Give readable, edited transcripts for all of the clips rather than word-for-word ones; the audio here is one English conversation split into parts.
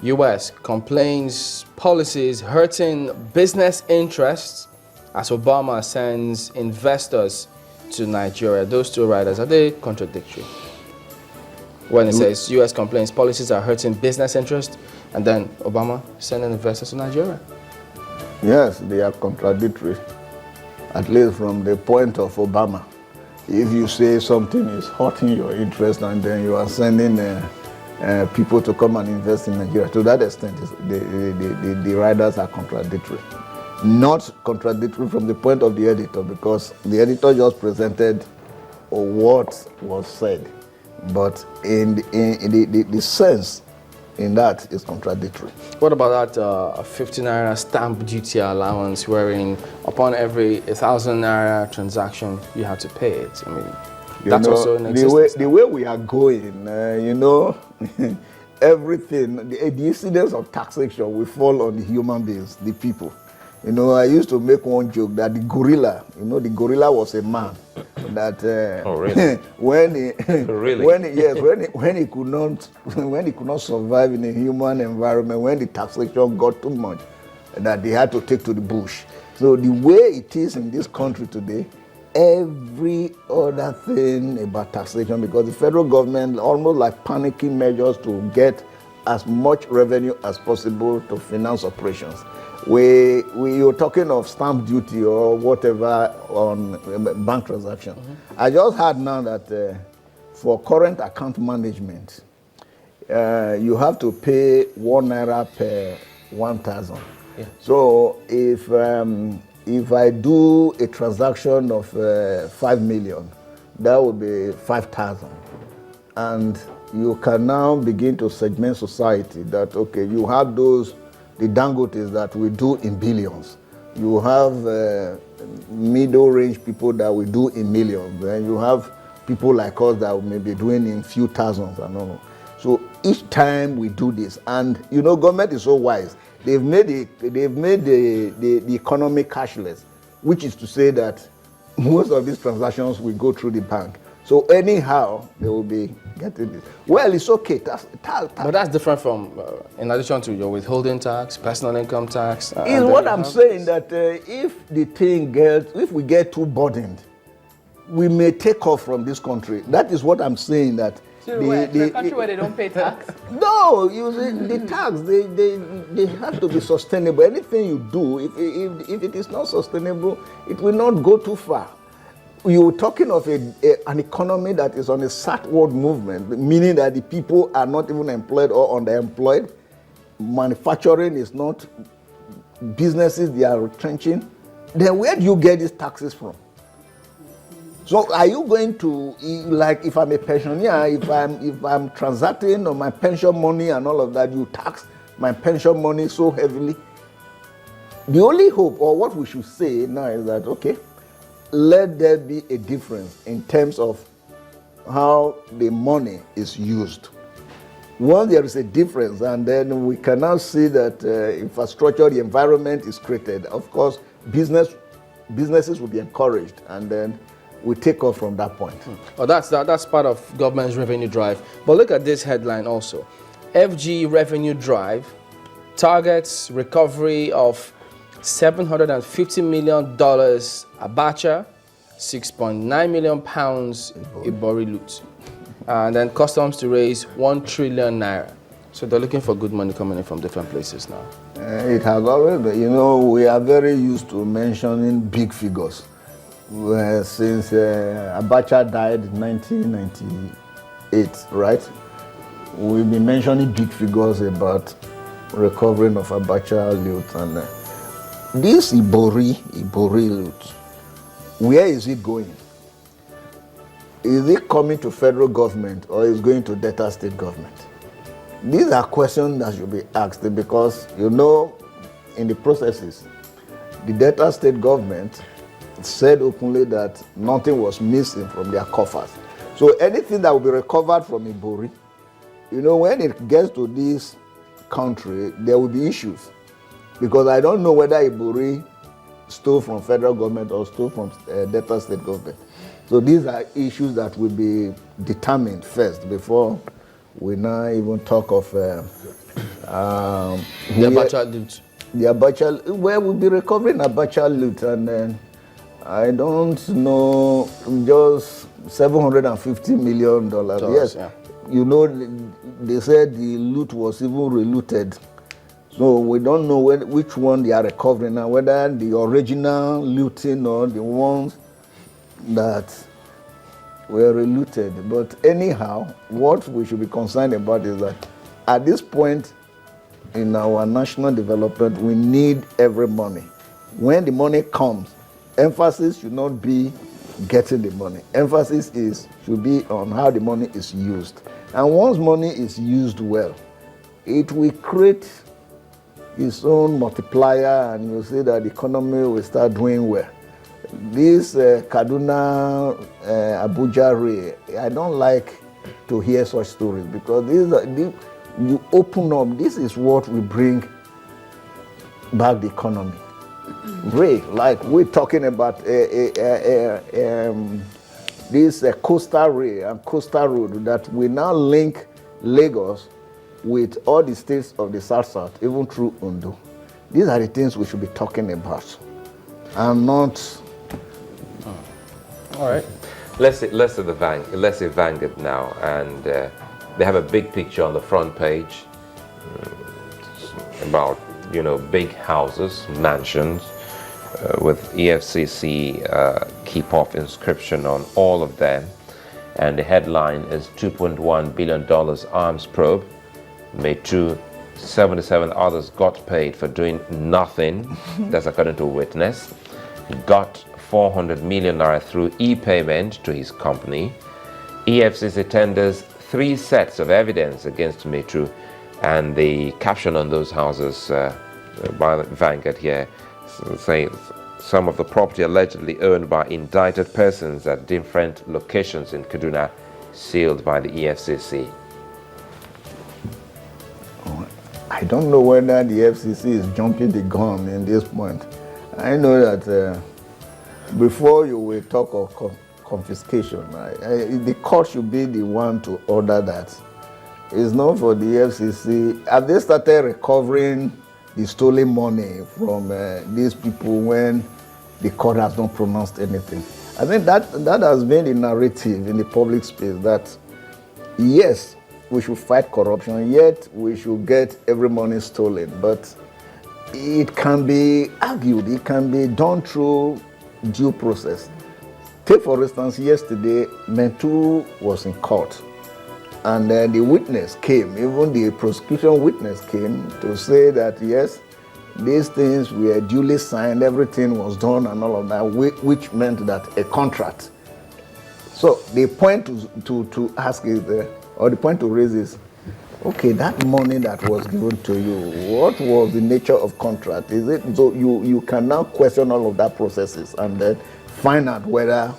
U.S. complains policies hurting business interests as Obama sends investors to Nigeria. Those two riders, are they contradictory? When it says U.S. complains policies are hurting business interests, and then Obama sending investors to Nigeria? Yes, they are contradictory, at least from the point of Obama. If you say something is hurting your interest and then you are sending people to come and invest in Nigeria, to that extent, the riders are contradictory. Not contradictory from the point of the editor, because the editor just presented what was said, but in the sense in that is contradictory. What about that 50 naira stamp duty allowance, wherein upon every 1,000 naira transaction you have to pay it? I mean, that's also in existence. The way we are going, everything, the incidence of taxation will fall on the human beings, the people. I used to make one joke that the gorilla, the gorilla was a man that oh, really? when he could not survive in a human environment, when the taxation got too much, that they had to take to the bush. So the way it is in this country today, every other thing about taxation, because the federal government almost like panicking measures to get as much revenue as possible to finance operations. We were talking of stamp duty or whatever on bank transaction. I just heard now that for current account management, you have to pay 1 naira per 1,000. Yeah. So if I do a transaction of 5 million, that would be 5,000. And you can now begin to segment society that, okay, you have those, the Dangotes that we do in billions. You have middle range people that we do in millions. Then you have people like us that we may be doing in few thousands. I don't know. So each time we do this, and government is so wise. They've made the economy cashless, which is to say that most of these transactions will go through the bank. So anyhow, they will be getting this. Well, it's okay. But that's different from, in addition to your withholding tax, personal income tax. Is what I'm saying, that if we get too burdened, we may take off from this country. That is what I'm saying. That the country where they don't pay tax? No, the tax, they have to be sustainable. Anything you do, if it is not sustainable, it will not go too far. You're talking of an economy that is on a southward movement, meaning that the people are not even employed or underemployed. Manufacturing is not, businesses, they are retrenching. Then where do you get these taxes from? So are you going to, like if I'm a pensioner, if I'm transacting on my pension money and all of that, you tax my pension money so heavily? The only hope, or what we should say now, is that, okay, let there be a difference in terms of how the money is used. Once there is a difference, and then we can now see that infrastructure, the environment is created. Of course, businesses will be encouraged, and then we take off from that point. Oh, that's part of government's revenue drive. But look at this headline also. FG revenue drive targets recovery of $750 million Abacha, 6.9 million pounds Ibori loot. And then customs to raise 1 trillion naira. So they're looking for good money coming in from different places now. It has always been, we are very used to mentioning big figures. Since Abacha died in 1998, right? We've been mentioning big figures about recovering of Abacha loot. And this Ibori loot, where is it going? Is it coming to federal government or is it going to Delta State government? These are questions that should be asked, because in the processes, the Delta State government said openly that nothing was missing from their coffers. So anything that will be recovered from Ibori, when it gets to this country, there will be issues. Because I don't know whether Ibori stole from federal government or stole from Delta State government. So these are issues that will be determined first before we now even talk of The Abacha loot. The Abacha, where we'll be recovering Abacha loot, and then I don't know, just $750 million. Yes, yeah. you know, they said the loot was even relooted. So we don't know which one they are recovering now, whether the original looting or the ones that were relooted. But anyhow, what we should be concerned about is that at this point in our national development, we need every money. When the money comes, emphasis should not be getting the money. Emphasis should be on how the money is used. And once money is used well, it will create its own multiplier, and you'll see that the economy will start doing well. This Kaduna Abuja Ray, I don't like to hear such stories, because you open up, this is what will bring back the economy. Ray, like we're talking about this coastal ray and coastal road that will now link Lagos with all the states of the South, even through Ondo. These are the things we should be talking about, and not. All right. Let's say Vanguard now, and they have a big picture on the front page about big houses, mansions, with EFCC keep-off inscription on all of them, and the headline is $2.1 billion arms probe. Made 77 others got paid for doing nothing. That's according to a witness. He got 400 million naira through e-payment to his company. EFCC tenders 3 sets of evidence against Metru, and the caption on those houses by Vanguard here say some of the property allegedly owned by indicted persons at different locations in Kaduna sealed by the EFCC. I don't know whether the FCC is jumping the gun in this point. I know that before you will talk of confiscation, the court should be the one to order that. It's not for the FCC. Have they started recovering the stolen money from these people when the court has not pronounced anything? I think that has been the narrative in the public space, that yes, we should fight corruption, yet we should get every money stolen. But it can be argued, it can be done through due process. Take for instance, yesterday, Metru was in court, and the witness came, even the prosecution witness came to say that yes, these things were duly signed, everything was done and all of that, which meant that a contract. So the point to ask is, or the point to raise is, okay, that money that was given to you, what was the nature of contract? Is it so you can now question all of that processes and then find out whether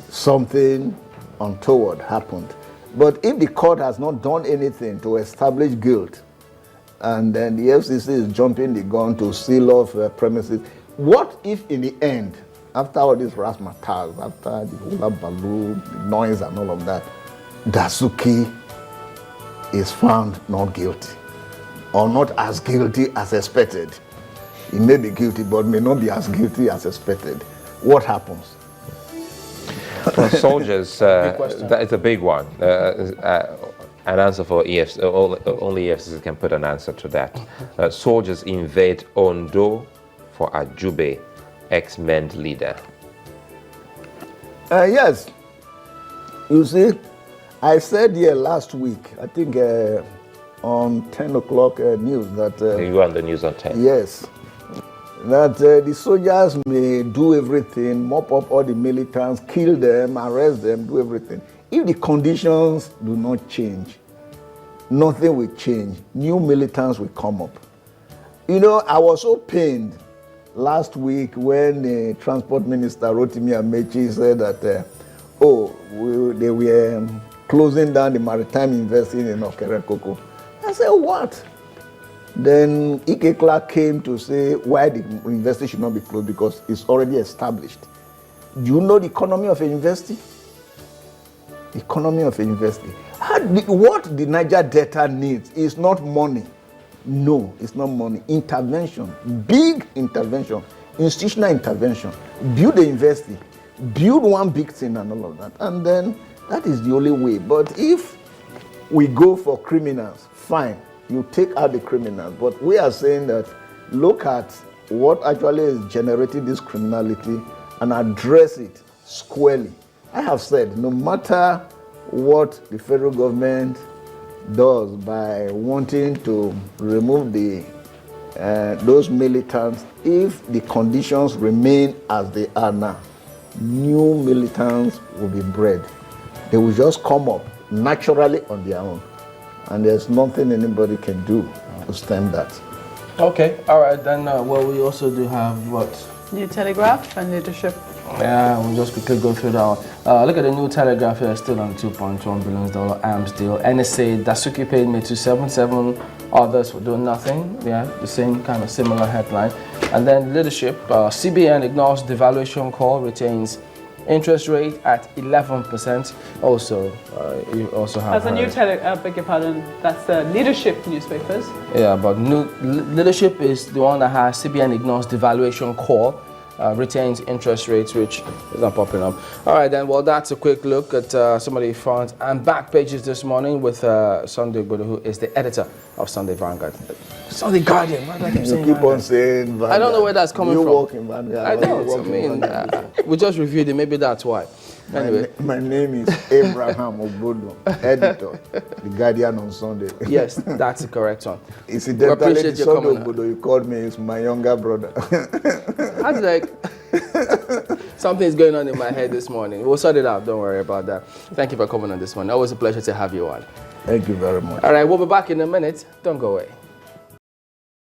something untoward happened. But if the court has not done anything to establish guilt, and then the FCC is jumping the gun to seal off premises, what if in the end, after all this razzmatazz, after the hula balloon, the noise and all of that, Dasuki is found not guilty, or not as guilty as expected? He may be guilty, but may not be as guilty as expected. What happens? Well, soldiers, that is a big one. An answer for EFCC, only EFCC can put an answer to that. Soldiers invade Ondo for Ajube, ex-MEND leader. Yes. You see, I said here last week, I think on 10 o'clock news that... you were on the news on 10. Yes. That the soldiers may do everything, mop up all the militants, kill them, arrest them, do everything. If the conditions do not change, nothing will change. New militants will come up. You know, I was so pained last week when the Transport Minister Rotimi Amechi said that, they were closing down the maritime investing in Okerekoko. I said, what? Then Ike Clark came to say why the university should not be closed, because it's already established. Do you know the economy of a university? The economy of a university. What the Niger Delta needs is not money. No, it's not money. Intervention, big intervention, institutional intervention. Build the university, build one big thing and all of that. And then that is the only way. But if we go for criminals, fine, you take out the criminals. But we are saying that look at what actually is generating this criminality and address it squarely. I have said, no matter what the federal government does by wanting to remove those militants, if the conditions remain as they are now, new militants will be bred. They will just come up naturally on their own. And there's nothing anybody can do to stem that. Okay, all right, then, well, we also do have what? New Telegraph and leadership. Yeah, we'll just quickly go through that one. Look at the New Telegraph here, still on $2.1 billion arms deal. NSA, Dasuki paid me $277, others were doing nothing. Yeah, the same kind of similar headline. And then leadership, CBN ignores devaluation call, retains interest rate at 11%. Also, you also have. As a New Telegraph, beg your pardon, that's the leadership newspapers. Yeah, but leadership is the one that has CBN ignores devaluation call, retains interest rates, which is not popping up. All right, then, well, that's a quick look at some of the front and back pages this morning with Sunday Ogodo, who is the editor of Sunday Vanguard. Sunday Guardian, why do I keep saying You keep Vanguard? on saying Vanguard. I don't know where that's coming you from. Work in Vanguard. I don't. You I work in mean, Vanguard. we just reviewed it. Maybe that's why. Anyway. My name is Abraham Ogodo, editor, The Guardian on Sunday. Yes, that's the correct one. Incidentally, appreciate the you Sunday coming out. Ogodo you called me is my younger brother. I was like, something's going on in my head this morning. We'll sort it out. Don't worry about that. Thank you for coming on this one. Always a pleasure to have you on. Thank you very much. All right, we'll be back in a minute. Don't go away.